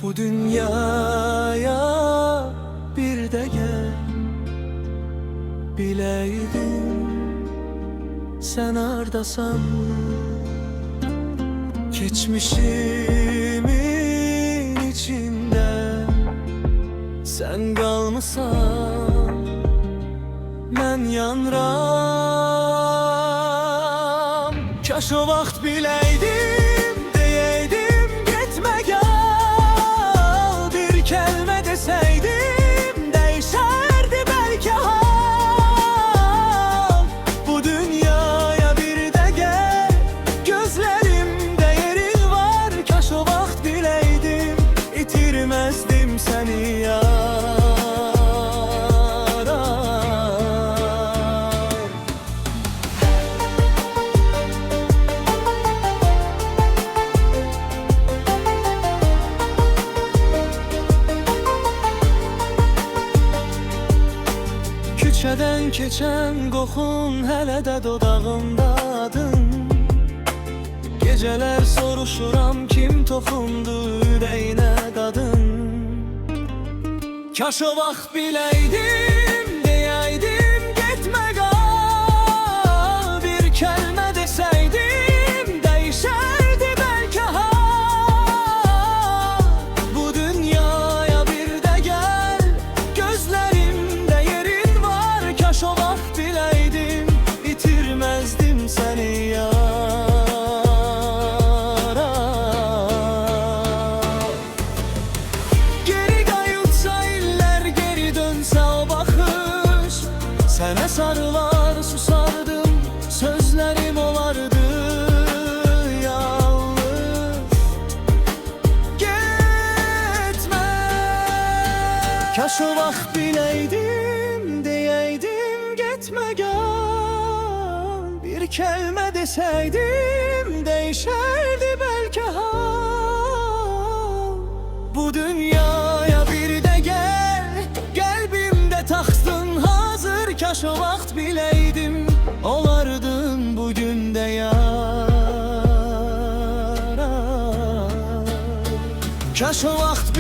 Bu dünyaya bir de gel, bileydim sen hardasan. Geçmişimin içinde sen kalmışsan, ben yanıram. Kaş o vaxt bileydim, deyeydim getme gel. Bir kelime deseydim, değişerdi belki hal. Bu dünyaya bir de gel, gözlerimde yerin var. Kaş o vaxt bileydim, itirmezdim seni ya. Küçədən keçən qoxun hələ də dodağımdadın. Gecələr soruşuram kim toxundu ürəyinə dadın. Kaş o vaxt biləydim, deyəydim getmə qal. Bir kəlmə desəydim, dəyişərdi bəlkə hal. Bu dünyaya bir də gəl, gözlərimdə yerin var. Kaş o vaxt biləydim, itirməzdim səni ya. Sənə sarılar susardım, sözlərim olardı yalnız. Getmə. Kaş o vaxt biləydim, deyəydim getmə gel. Bir kəlmə desəydim, değişərdi bəlkə hal. Bu dünyaya bir də gəl, qəlbimdə taxtın hazır. Kaş o vaxt biləydim, olardın bugün də yar. Kaş o vaxt